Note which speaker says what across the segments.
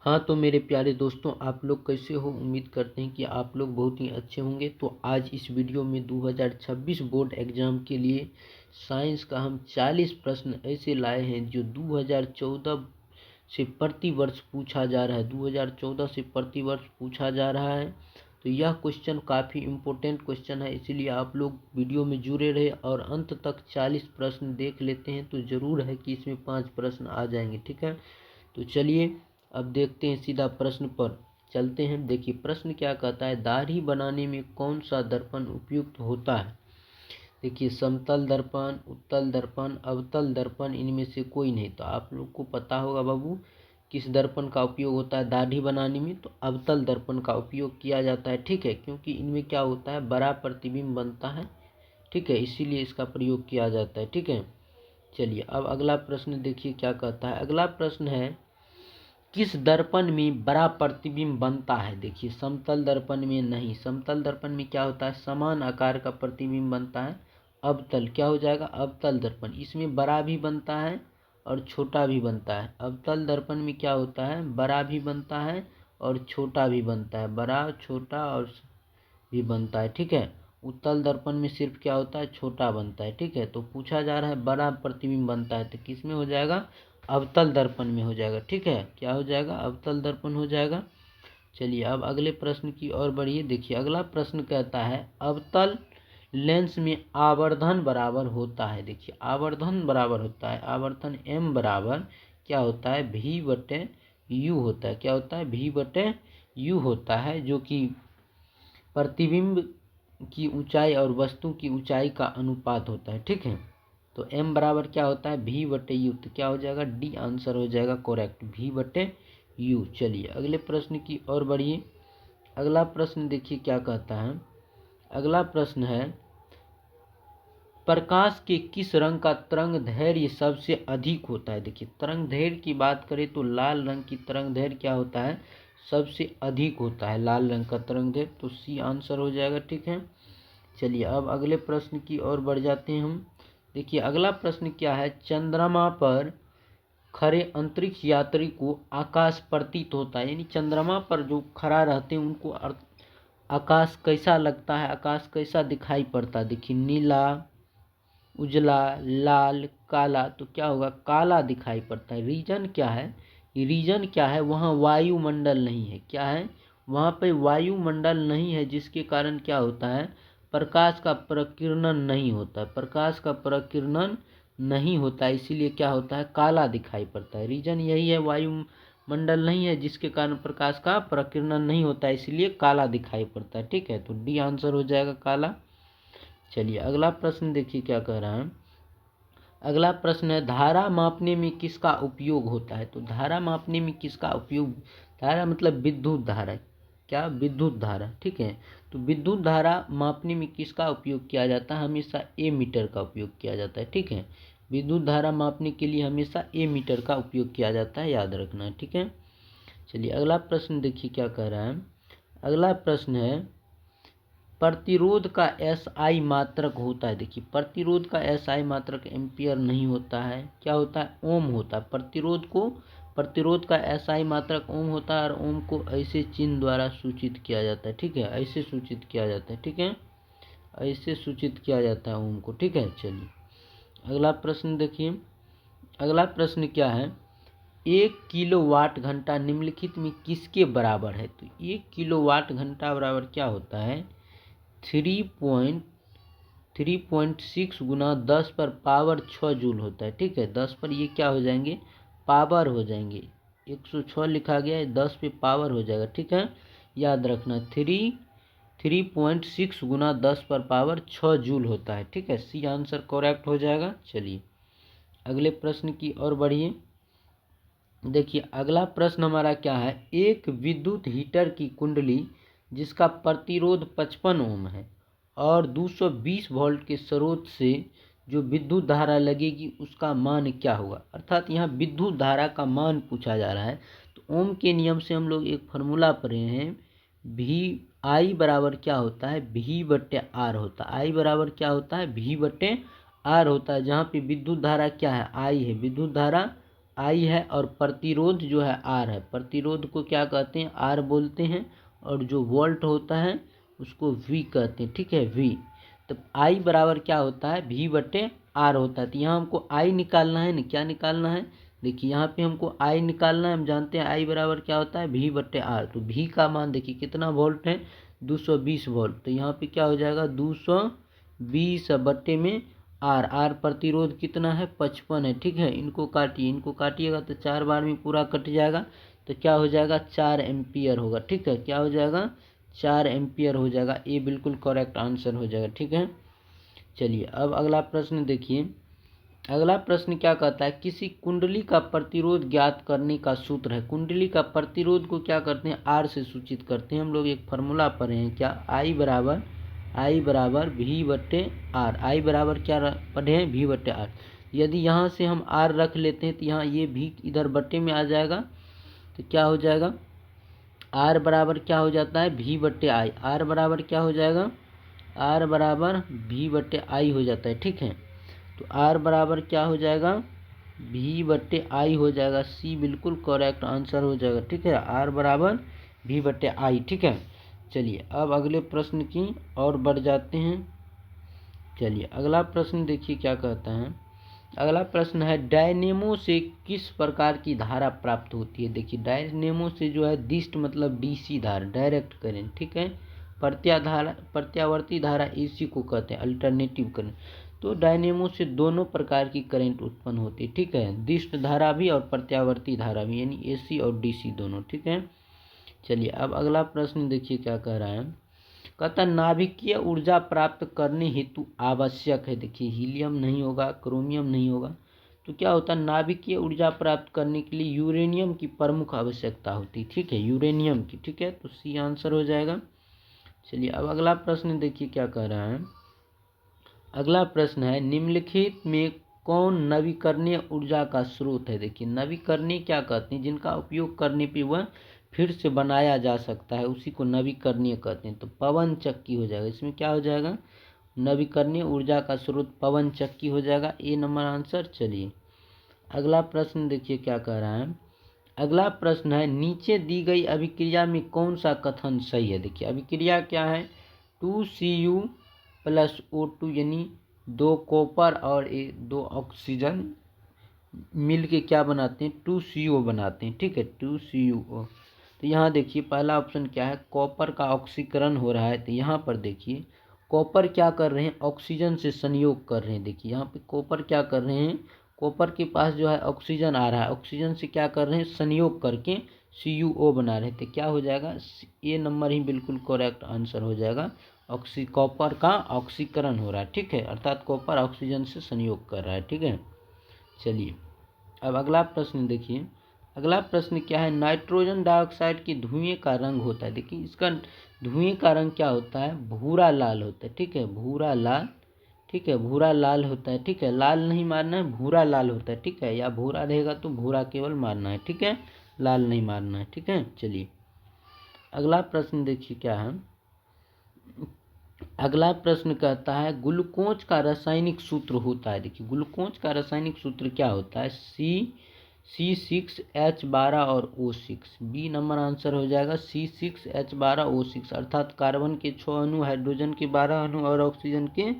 Speaker 1: हाँ तो मेरे प्यारे दोस्तों, आप लोग कैसे हो? उम्मीद करते हैं कि आप लोग बहुत ही अच्छे होंगे। तो आज इस वीडियो में 2026 बोर्ड एग्ज़ाम के लिए साइंस का हम 40 प्रश्न ऐसे लाए हैं जो 2014 से प्रतिवर्ष पूछा जा रहा है। 2014 से प्रतिवर्ष पूछा जा रहा है। तो यह क्वेश्चन काफ़ी इम्पोर्टेंट क्वेश्चन है, इसीलिए आप लोग वीडियो में जुड़े रहे और अंत तक 40 प्रश्न देख लेते हैं तो ज़रूर है कि इसमें 5 प्रश्न आ जाएंगे। ठीक है, तो चलिए अब देखते हैं, सीधा प्रश्न पर चलते हैं। देखिए प्रश्न क्या कहता है, दाढ़ी बनाने में कौन सा दर्पण उपयुक्त होता है? देखिए समतल दर्पण, उत्तल दर्पण, अवतल दर्पण, इनमें से कोई नहीं। तो आप लोग को पता होगा बाबू किस दर्पण का उपयोग होता है दाढ़ी बनाने में। तो अवतल दर्पण का उपयोग किया जाता है। ठीक है, क्योंकि इनमें क्या होता है, बड़ा प्रतिबिंब बनता है। ठीक है, इसीलिए इसका प्रयोग किया जाता है। ठीक है, चलिए अब अगला प्रश्न देखिए क्या कहता है। अगला प्रश्न है, किस दर्पण में बड़ा प्रतिबिंब बनता है? देखिए समतल दर्पण में नहीं। समतल दर्पण में क्या होता है, समान आकार का प्रतिबिंब बनता है। अवतल क्या हो जाएगा, अवतल दर्पण, इसमें बड़ा भी बनता है और छोटा भी बनता है। अवतल दर्पण में क्या होता है, बड़ा भी बनता है और छोटा भी बनता है, बड़ा छोटा और भी बनता है। ठीक है, उत्तल दर्पण में सिर्फ क्या होता है, छोटा बनता है। ठीक है, तो पूछा जा रहा है बड़ा प्रतिबिंब बनता है तो किस में हो जाएगा, अवतल दर्पण में हो जाएगा। ठीक है, क्या हो जाएगा, अवतल दर्पण हो जाएगा। चलिए अब अगले प्रश्न की ओर बढ़िए। देखिए अगला प्रश्न कहता है, अवतल लेंस में आवर्धन बराबर होता है। देखिए आवर्धन बराबर होता है, आवर्धन m बराबर क्या होता है, v/u होता है। क्या होता है, v/u होता है, जो कि प्रतिबिंब की ऊंचाई और वस्तु की ऊंचाई का अनुपात होता है। ठीक है, तो m बराबर क्या होता है, v/u। तो क्या हो जाएगा, डी आंसर हो जाएगा करेक्ट, v/u। चलिए अगले प्रश्न की ओर बढ़िए। अगला प्रश्न देखिए क्या कहता है। अगला प्रश्न है, प्रकाश के किस रंग का तरंग दैर्घ्य सबसे अधिक होता है? देखिए तरंग दैर्घ्य की बात करें तो लाल रंग की तरंग दैर्घ्य क्या होता है, सबसे अधिक होता है लाल रंग का तरंग दैर्घ्य। तो सी आंसर हो जाएगा। ठीक है, चलिए अब अगले प्रश्न की ओर बढ़ जाते हैं हम। देखिए अगला प्रश्न क्या है, चंद्रमा पर खड़े अंतरिक्ष यात्री को आकाश प्रतीत होता है, यानी चंद्रमा पर जो खड़ा रहते हैं उनको आकाश कैसा लगता है, आकाश कैसा दिखाई पड़ता है? देखिए नीला, उजला, लाल, काला। तो क्या होगा, काला दिखाई पड़ता है। रीजन क्या है, रीजन क्या है, वहाँ वायुमंडल नहीं है। क्या है, वहाँ पे वायुमंडल नहीं है, जिसके कारण क्या होता है, प्रकाश का प्रकीर्णन नहीं होता है। प्रकाश का प्रकीर्णन नहीं होता है, इसीलिए क्या होता है, काला दिखाई पड़ता है। रीजन यही है, वायुमंडल नहीं है जिसके कारण प्रकाश का प्रकीर्णन नहीं होता है, इसलिए काला दिखाई पड़ता है। ठीक है, तो डी आंसर हो जाएगा काला। चलिए अगला प्रश्न देखिए क्या कह रहा है। अगला प्रश्न है, धारा मापने में किसका उपयोग होता है? तो धारा मापने में किसका उपयोग, धारा मतलब विद्युत धारा, क्या, विद्युत धारा। ठीक है, तो विद्युत धारा मापने में किसका उपयोग किया जाता है? हमेशा ए मीटर का उपयोग किया जाता है। ठीक है, विद्युत धारा मापने के लिए हमेशा ए मीटर का उपयोग किया जाता है, याद रखना है। ठीक है, चलिए अगला प्रश्न देखिए क्या कह रहा है। अगला प्रश्न है, प्रतिरोध का SI मात्रक होता है। देखिए प्रतिरोध का SI मात्रक एम्पियर नहीं होता है, क्या होता है, ओम होता है। प्रतिरोध का SI मात्रक ओम होता है और ओम को ऐसे चिन्ह द्वारा सूचित किया जाता है। ठीक है, ऐसे सूचित किया जाता है। ठीक है, ऐसे सूचित किया जाता है ओम को। ठीक है, चलिए अगला प्रश्न देखिए। अगला प्रश्न क्या है, 1 किलोवाट घंटा निम्नलिखित में किसके बराबर है? तो 1 किलोवाट घंटा बराबर क्या होता है, 3.6 गुना 10 पर पावर 6 जूल होता है। ठीक है, 10 पर ये क्या हो जाएंगे, पावर हो जाएंगे। 106 लिखा गया है, 10 पे पावर हो जाएगा। ठीक है, याद रखना 3.6 गुना 10 पर पावर 6 जूल होता है। ठीक है, सी आंसर करेक्ट हो जाएगा। चलिए अगले प्रश्न की ओर बढ़िए। देखिए अगला प्रश्न हमारा क्या है, एक विद्युत हीटर की कुंडली जिसका प्रतिरोध 55 ओम है और 220 वोल्ट के स्रोत से जो विद्युत धारा लगेगी उसका मान क्या होगा? अर्थात यहाँ विद्युत धारा का मान पूछा जा रहा है। तो ओम के नियम से हम लोग एक फार्मूला पढ़े हैं, भी आई बराबर क्या होता है, V/R होता है। आई बराबर क्या होता है, V/R होता है, जहाँ पे विद्युत धारा क्या है, आई है, विद्युत धारा आई है और प्रतिरोध जो है आर है। प्रतिरोध को क्या कहते हैं, आर बोलते हैं, और जो वोल्ट होता है उसको वी कहते हैं, ठीक है, वी। तो आई बराबर क्या होता है, वी बटे आर होता है। तो यहाँ हमको आई निकालना है ना, क्या निकालना है, देखिए यहाँ पे हमको आई निकालना है। हम जानते हैं आई बराबर क्या होता है, वी बटे आर। तो वी का मान देखिए कितना वोल्ट है, 220 वोल्ट। तो यहाँ पे क्या हो जाएगा, 220 बटे में आर। आर प्रतिरोध कितना है, 55 है, ठीक है। इनको काटिए, इनको काटिएगा तो 4 बार में पूरा कट जाएगा। तो क्या हो जाएगा, 4 एम्पियर होगा, ठीक है। क्या हो जाएगा, 4 एम्पियर हो जाएगा। ये बिल्कुल करेक्ट आंसर हो जाएगा, ठीक है। चलिए अब अगला प्रश्न देखिए। अगला प्रश्न क्या कहता है, किसी कुंडली का प्रतिरोध ज्ञात करने का सूत्र है। कुंडली का प्रतिरोध को क्या करते हैं, आर से सूचित करते हैं। हम लोग एक फार्मूला पढ़े हैं, क्या, आई बराबर वी बटे आर। आई बराबर क्या पढ़े हैं, वी बटे आर। यदि यहाँ से हम आर रख लेते हैं तो यहाँ ये भी इधर बटे में आ जाएगा। तो क्या हो जाएगा, आर बराबर क्या हो जाता है, वी बटे आई। आर बराबर क्या हो जाएगा, आर बराबर वी बटे आई हो जाता है, ठीक है। तो आर बराबर क्या हो जाएगा, वी बटे आई हो जाएगा। सी बिल्कुल करेक्ट आंसर हो जाएगा, ठीक है। आर बराबर वी बटे आई, ठीक है। चलिए अब अगले प्रश्न की और बढ़ जाते हैं। चलिए अगला प्रश्न देखिए क्या कहता है। अगला प्रश्न है, डायनेमो से किस प्रकार की धारा प्राप्त होती है। देखिए डायनेमो से जो है, दिष्ट मतलब डीसी धारा, डायरेक्ट करंट, ठीक है। प्रत्यावर्ती धारा एसी को कहते हैं, अल्टरनेटिव करंट। तो डायनेमो से दोनों प्रकार की करंट उत्पन्न होती है, ठीक है। दिष्ट धारा भी और प्रत्यावर्ती धारा भी, यानी एसी और डीसी दोनों, ठीक है। चलिए अब अगला प्रश्न देखिए क्या कह रहा है। कहता नाभिकीय ऊर्जा प्राप्त करने हेतु आवश्यक है। देखिए हीलियम नहीं होगा, क्रोमियम नहीं होगा, तो क्या होता है, नाभिकीय ऊर्जा प्राप्त करने के लिए यूरेनियम की प्रमुख आवश्यकता होती है, ठीक है, यूरेनियम की, ठीक है। तो सी आंसर हो जाएगा। चलिए अब अगला प्रश्न देखिए क्या कह रहा है। अगला प्रश्न है, निम्नलिखित में कौन नवीकरणीय ऊर्जा का स्रोत है। देखिए नवीकरणीय क्या कहते हैं, जिनका उपयोग करने पे वह फिर से बनाया जा सकता है, उसी को नवीकरणीय कहते हैं। तो पवन चक्की हो जाएगा, इसमें क्या हो जाएगा, नवीकरणीय ऊर्जा का स्रोत पवन चक्की हो जाएगा। ए नंबर आंसर। चलिए अगला प्रश्न देखिए क्या कह रहा है। अगला प्रश्न है, नीचे दी गई अभिक्रिया में कौन सा कथन सही है। देखिए अभिक्रिया क्या है, 2Cu प्लस O2 यानी 2 कॉपर और 2 ऑक्सीजन मिल के क्या बनाते हैं, 2CO बनाते हैं, ठीक है, 2CuO। तो यहाँ देखिए पहला ऑप्शन क्या है, कॉपर का ऑक्सीकरण हो रहा है। तो यहाँ पर देखिए कॉपर क्या कर रहे हैं, ऑक्सीजन से संयोग कर रहे हैं। देखिए यहाँ पे कॉपर क्या कर रहे हैं, कॉपर के पास जो है ऑक्सीजन आ रहा है, ऑक्सीजन से क्या कर रहे हैं, संयोग करके CuO बना रहे थे। क्या हो जाएगा, ए नंबर ही बिल्कुल करेक्ट आंसर हो जाएगा। कॉपर का ऑक्सीकरण हो रहा है, ठीक है, अर्थात कॉपर ऑक्सीजन से संयोग कर रहा है, ठीक है। चलिए अब अगला प्रश्न देखिए। अगला प्रश्न क्या है, नाइट्रोजन डाइऑक्साइड के धुएं का रंग होता है। देखिए इसका धुएं का रंग क्या होता है, भूरा लाल होता है, ठीक है, भूरा लाल, ठीक है, भूरा लाल होता है, ठीक है। लाल नहीं मारना है, भूरा लाल होता है, ठीक है, या भूरा रहेगा तो भूरा केवल मारना है, ठीक है, लाल नहीं मारना है, ठीक है। चलिए अगला प्रश्न देखिए क्या है। अगला प्रश्न कहता है, ग्लूकोज का रासायनिक सूत्र होता है। देखिए ग्लूकोज का रासायनिक सूत्र क्या होता है, C6H12 और O6। बी नंबर आंसर हो जाएगा, C6H12 O6, अर्थात कार्बन के 6 अणु, हाइड्रोजन के 12 अणु और ऑक्सीजन के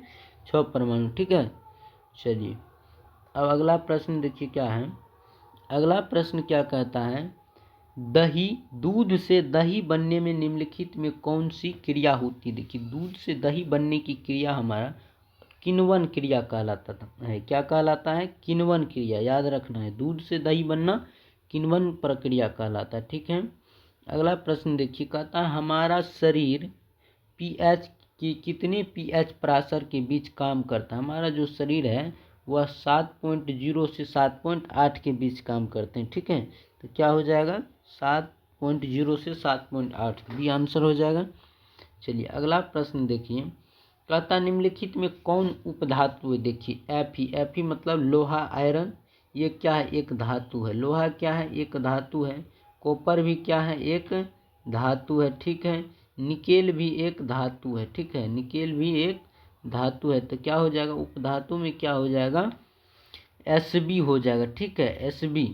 Speaker 1: 6 परमाणु, ठीक है। चलिए अब अगला प्रश्न देखिए क्या है। अगला प्रश्न क्या कहता है, दूध से दही बनने में निम्नलिखित में कौन सी क्रिया होती है। देखिए दूध से दही बनने की क्रिया हमारा किण्वन क्रिया कहलाता है। क्या कहलाता है, किण्वन क्रिया, याद रखना है, दूध से दही बनना किण्वन प्रक्रिया कहलाता है, ठीक है। अगला प्रश्न देखिए, कहता है हमारा शरीर pH की कितने pH पराशर के बीच काम करता है। हमारा जो शरीर है वह 7.0 से 7.8 के बीच काम करते हैं, ठीक है। तो क्या हो जाएगा, 7.0 से 7.8, बी आंसर हो जाएगा। चलिए अगला प्रश्न देखिए, कहता निम्नलिखित में कौन उपधातु है। देखिए Fe मतलब लोहा, आयरन, ये क्या है, एक धातु है। लोहा क्या है, एक धातु है। कॉपर भी क्या है, एक धातु है, ठीक है। निकेल भी एक धातु है, ठीक है, निकेल भी एक धातु है। तो क्या हो जाएगा, उपधातु में क्या हो जाएगा, Sb हो जाएगा, ठीक है, Sb।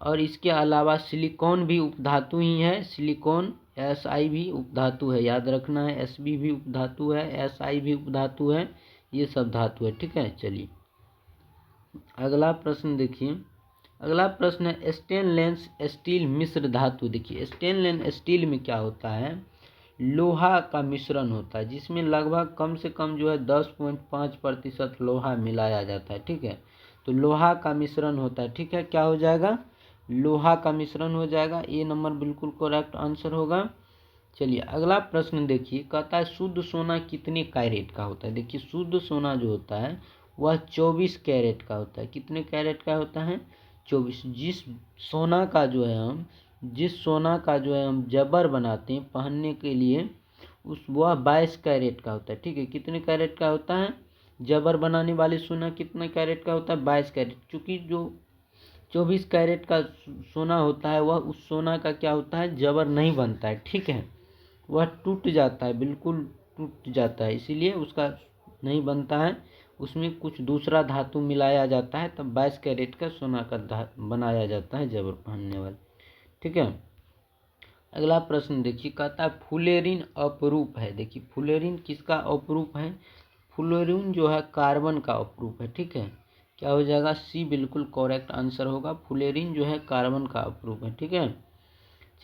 Speaker 1: और इसके अलावा सिलिकॉन भी उपधातु ही है, सिलिकॉन Si भी उपधातु है, याद रखना है। Sb भी उपधातु है, Si भी उपधातु है, ये सब धातु है, ठीक है। चलिए अगला प्रश्न देखिए। अगला प्रश्न है स्टेनलेस स्टील मिश्र धातु। देखिए स्टेनलेस स्टील में क्या होता है, लोहा का मिश्रण होता है जिसमें लगभग कम से कम जो है 10.5% लोहा मिलाया जाता है, ठीक है। तो लोहा का मिश्रण होता है, ठीक है। क्या हो जाएगा, लोहा का मिश्रण हो जाएगा। ए नंबर बिल्कुल करेक्ट आंसर होगा। चलिए अगला प्रश्न देखिए, कहता है शुद्ध सोना कितने कैरेट का होता है। देखिए शुद्ध सोना जो होता है वह 24 कैरेट का होता है। कितने कैरेट का होता है, 24। जिस सोना का जो है हम जबर बनाते हैं पहनने के लिए, वह 22 कैरेट का होता है, ठीक है। कितने कैरेट का होता है, जबर बनाने वाले सोना कितने कैरेट का होता है, 22 कैरेट। चूँकि जो 24 कैरेट का सोना होता है वह उस सोना का क्या होता है, जबर नहीं बनता है, ठीक है। वह टूट जाता है, बिल्कुल टूट जाता है, इसीलिए उसका नहीं बनता है। उसमें कुछ दूसरा धातु मिलाया जाता है, तब 22 कैरेट का सोना का बनाया जाता है जबर पहनने वाले, ठीक है। अगला प्रश्न देखिए, कहता है फुलेरिन अपरूप है। देखिए फुलेरिन किसका अपरूप है, फुलेरिन जो है कार्बन का अपरूप है, ठीक है। क्या हो जाएगा, सी बिल्कुल करेक्ट आंसर होगा। फुलेरिन जो है कार्बन का अपरूप है, ठीक है।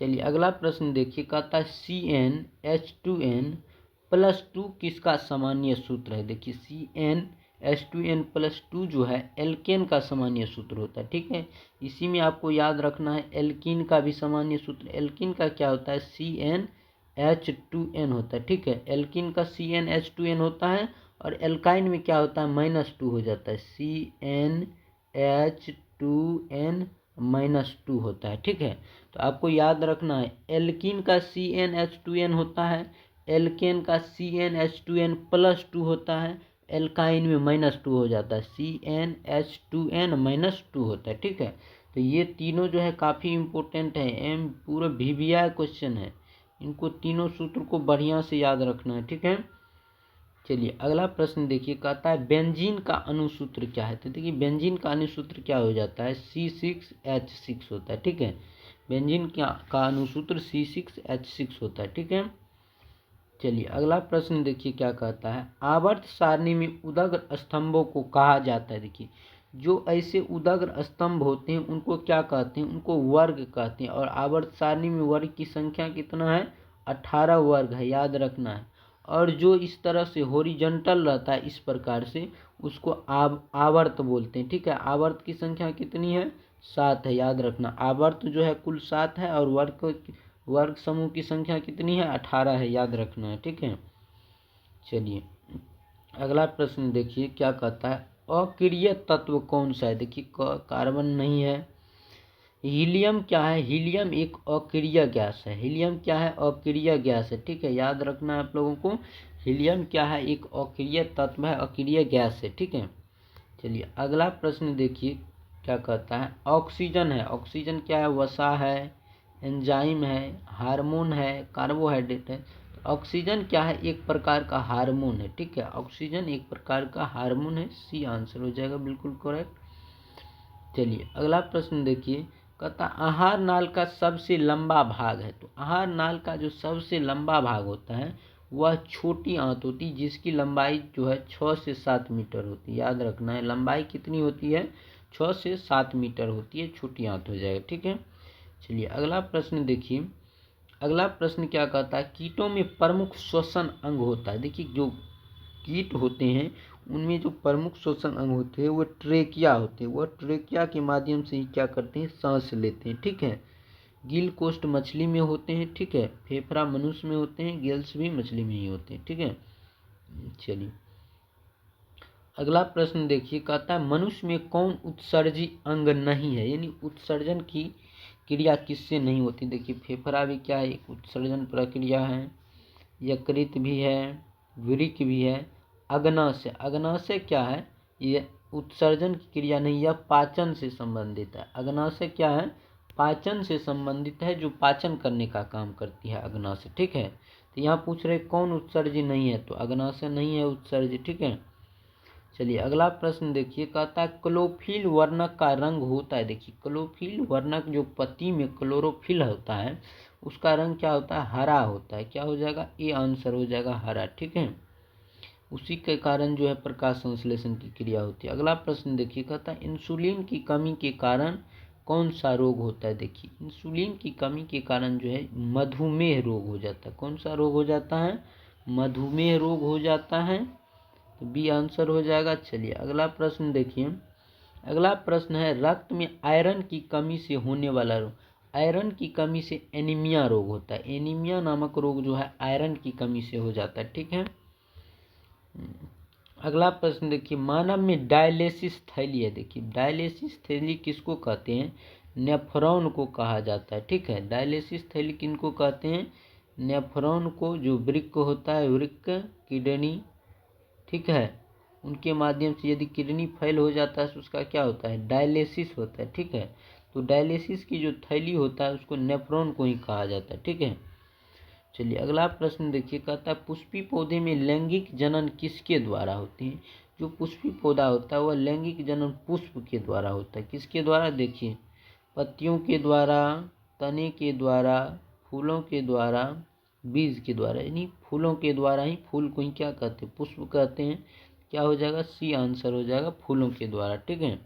Speaker 1: चलिए अगला प्रश्न देखिए, कहता है CnH2n+2 किसका सामान्य सूत्र है। देखिए CnH2n+2 जो है एल्केन का सामान्य सूत्र होता है, ठीक है। इसी में आपको याद रखना है एल्कीन का भी सामान्य सूत्र। एल्कीन का क्या होता है, CnH2n होता है, ठीक है। एल्कीन का CnH2n होता है और एल्काइन में क्या होता है, -2 हो जाता है, CnH2n-2 होता है, ठीक है। तो आपको याद रखना है एल्कीन का CnH2n होता है, एल्केन का CnH2n+2 होता है, एल्काइन में -2 हो जाता है, CnH2n-2 होता है, ठीक है। तो ये तीनों जो है काफ़ी इम्पोर्टेंट है, पूरा VVI क्वेश्चन है। इनको तीनों सूत्र को बढ़िया से याद रखना है, ठीक है। चलिए अगला प्रश्न देखिए, कहता है बेंजीन का अणुसूत्र क्या है। तो देखिए बेंजीन का अणुसूत्र क्या हो जाता है, C6H6 होता है, ठीक है। बेंजीन का अणुसूत्र C6H6 होता है, ठीक है। चलिए अगला प्रश्न देखिए क्या कहता है, आवर्त सारणी में उदग्र स्तंभों को कहा जाता है। देखिए जो ऐसे उदग्र स्तंभ होते हैं उनको क्या कहते हैं, उनको वर्ग कहते हैं। और आवर्त सारणी में वर्ग की संख्या कितना है, 18 वर्ग है, याद रखना है। और जो इस तरह से हॉरिजॉन्टल रहता है इस प्रकार से, उसको आवर्त बोलते हैं, ठीक है। आवर्त की संख्या कितनी है, 7 है, याद रखना। आवर्त जो है कुल 7 है और वर्ग समूह की संख्या कितनी है, 18 है, याद रखना है, ठीक है। चलिए अगला प्रश्न देखिए क्या कहता है, अक्रिय तत्व कौन सा है। देखिए कार्बन नहीं है। हीलियम क्या है, हीलियम एक अक्रिय गैस है। हीलियम क्या है, अक्रिय गैस है, ठीक है। याद रखना है आप लोगों को, हीलियम क्या है, एक अक्रिय तत्व है, अक्रिय गैस है, ठीक है। चलिए अगला प्रश्न देखिए क्या कहता है, ऑक्सीजन है। ऑक्सीजन क्या है, वसा है, एंजाइम है, हार्मोन है, कार्बोहाइड्रेट है। ऑक्सीजन क्या है, एक प्रकार का हार्मोन है, ठीक है। ऑक्सीजन एक प्रकार का हार्मोन है, सी आंसर हो जाएगा बिल्कुल करेक्ट। चलिए अगला प्रश्न देखिए, कहता आहार नाल का सबसे लंबा भाग है। तो आहार नाल का जो सबसे लंबा भाग होता है वह छोटी आंत होती है, जिसकी लंबाई जो है 6 से 7 मीटर होती है। याद रखना है लंबाई कितनी होती है, 6 से 7 मीटर होती है, छोटी आंत हो जाएगा, ठीक है। चलिए अगला प्रश्न देखिए, अगला प्रश्न क्या कहता है, कीटों में प्रमुख श्वसन अंग होता है। देखिए जो कीट होते हैं उनमें जो प्रमुख श्वसन अंग होते हैं वो ट्रेकिया होते हैं। वह ट्रेकिया के माध्यम से ही क्या करते हैं, सांस लेते हैं, ठीक है। गिल कोष्ठ मछली में होते हैं, ठीक है। फेफड़ा मनुष्य में होते हैं, गिल्स भी मछली में ही होते हैं, ठीक है। चलिए अगला प्रश्न देखिए, कहता है मनुष्य में कौन उत्सर्जी अंग नहीं है, यानी उत्सर्जन की क्रिया किससे नहीं होती। देखिए फेफड़ा भी क्या है, एक उत्सर्जन प्रक्रिया है, यकृत भी है, वृक्क भी है, अग्नाशय। अग्नाशय क्या है, ये उत्सर्जन की क्रिया नहीं, यह पाचन से संबंधित है। अग्नाशय क्या है, पाचन से संबंधित है, जो पाचन करने का काम करती है अग्नाशय, ठीक है। तो यहाँ पूछ रहे कौन उत्सर्जी नहीं है, तो अग्नाशय नहीं है उत्सर्जी, ठीक है। चलिए अगला प्रश्न देखिए, कहता है क्लोरोफिल वर्णक का रंग होता है। देखिए क्लोरोफिल वर्णक जो पत्ती में क्लोरोफिल होता है उसका रंग क्या होता है, हरा होता है। क्या हो जाएगा, ए आंसर हो जाएगा हरा। ठीक है, उसी के कारण जो है प्रकाश संश्लेषण की क्रिया होती है। अगला प्रश्न देखिए, कहता है इंसुलिन की कमी के कारण कौन सा रोग होता है। देखिए इंसुलिन की कमी के कारण जो है मधुमेह रोग हो जाता है। कौन सा रोग हो जाता है, मधुमेह रोग हो जाता है, तो बी आंसर हो जाएगा। चलिए अगला प्रश्न देखिए, अगला प्रश्न है रक्त में आयरन की कमी से होने वाला रोग। आयरन की कमी से एनीमिया रोग होता है। एनीमिया नामक रोग जो है आयरन की कमी से हो जाता है। ठीक है, अगला प्रश्न देखिए, मानव में डायलिसिस थैली है। देखिए डायलिसिस थैली किसको कहते हैं, नेफ्रॉन को कहा जाता है। ठीक है, डायलिसिस थैली किनको कहते हैं, नेफ्रॉन को। जो वृक्क होता है, वृक्क, किडनी, ठीक है, उनके माध्यम से यदि किडनी फेल हो जाता है तो उसका क्या होता है, डायलिसिस होता है। ठीक है, तो डायलिसिस की जो थैली होता है उसको नेफ्रॉन को ही कहा जाता है। ठीक है, चलिए अगला प्रश्न देखिए, कहता है पुष्पी पौधे में लैंगिक जनन किसके द्वारा होते हैं। जो पुष्पी पौधा होता है वह लैंगिक जनन पुष्प के द्वारा होता है। किसके द्वारा, देखिए पत्तियों के द्वारा, तने के द्वारा, फूलों के द्वारा, बीज के द्वारा। यानी फूलों के द्वारा ही, फूल को ही क्या कहते हैं, पुष्प कहते हैं। क्या हो जाएगा, सी आंसर हो जाएगा, फूलों के द्वारा। ठीक है,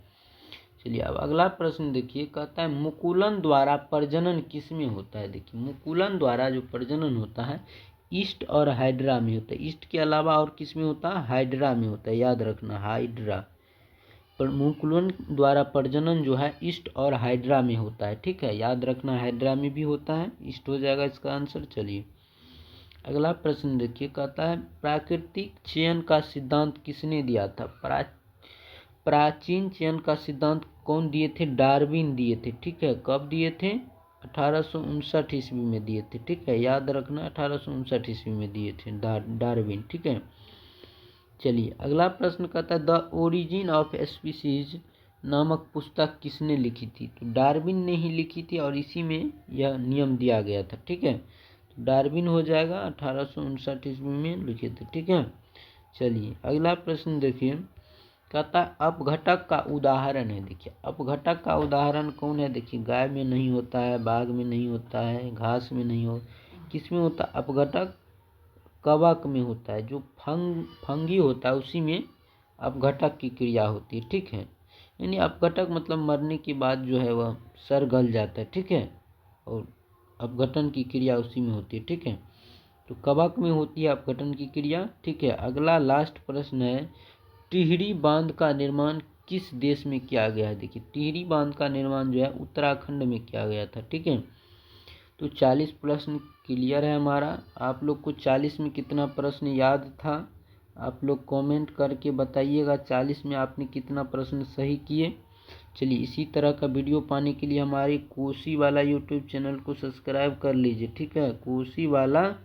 Speaker 1: चलिए अब अगला प्रश्न देखिए, कहता है मुकुलन द्वारा प्रजनन किस में होता है। देखिए मुकुलन द्वारा जो प्रजनन होता है ईस्ट और हाइड्रा में होता है। ईस्ट के अलावा और किस में होता है, हाइड्रा में होता है, याद रखना हाइड्रा। पर मुकुलन द्वारा प्रजनन जो है ईस्ट और हाइड्रा में होता है। ठीक है, याद रखना हाइड्रा में भी होता है, ईस्ट हो जाएगा इसका आंसर। चलिए अगला प्रश्न देखिए, कहता है प्राकृतिक चयन का सिद्धांत किसने दिया था। प्राचीन चयन का सिद्धांत कौन दिए थे, डार्विन दिए थे। ठीक है, कब दिए थे, 1859 ईस्वी में दिए थे। ठीक है, याद रखना 1859 ईस्वी में दिए थे डार्विन। ठीक है, चलिए अगला प्रश्न कहता है द ओरिजिन ऑफ स्पीसीज नामक पुस्तक किसने लिखी थी। तो डार्विन ने ही लिखी थी और इसी में यह नियम दिया गया था। ठीक है, तो डार्विन हो जाएगा, 1859 ईस्वी में लिखे थे। ठीक है, चलिए अगला प्रश्न देखिए, कहता है अपघटक का उदाहरण है। देखिए अपघटक का उदाहरण कौन है, देखिए गाय में नहीं होता है, बाघ में नहीं होता है, घास में नहीं हो, किस में होता है अपघटक, कवक में होता है। जो फंगी होता है उसी में अपघटक की क्रिया होती है। ठीक है, यानी अपघटक मतलब मरने के बाद जो है वह सर गल जाता है। ठीक है, और अपघटन की क्रिया उसी में होती है। ठीक है, तो कवक में होती है अपघटन की क्रिया। ठीक है, अगला लास्ट प्रश्न है टिहरी बांध का निर्माण किस देश में किया गया है। देखिए टिहरी बांध का निर्माण जो है उत्तराखंड में किया गया था। ठीक है, तो 40 प्रश्न क्लियर है हमारा। आप लोग को 40 में कितना प्रश्न याद था, आप लोग कमेंट करके बताइएगा 40 में आपने कितना प्रश्न सही किए। चलिए इसी तरह का वीडियो पाने के लिए हमारे कोसी वाला यूट्यूब चैनल को सब्सक्राइब कर लीजिए। ठीक है, कोसी वाला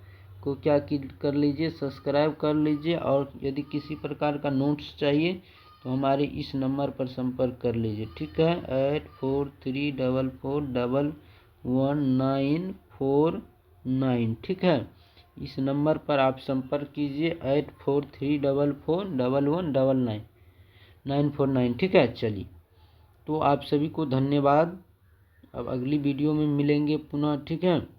Speaker 1: को क्या कर लीजिए, सब्सक्राइब कर लीजिए। और यदि किसी प्रकार का नोट्स चाहिए तो हमारे इस नंबर पर संपर्क कर लीजिए। ठीक है, 8434111949। ठीक है, इस नंबर पर आप संपर्क कीजिए 8434111949। ठीक है, चलिए तो आप सभी को धन्यवाद। अब अगली वीडियो में मिलेंगे पुनः। ठीक है।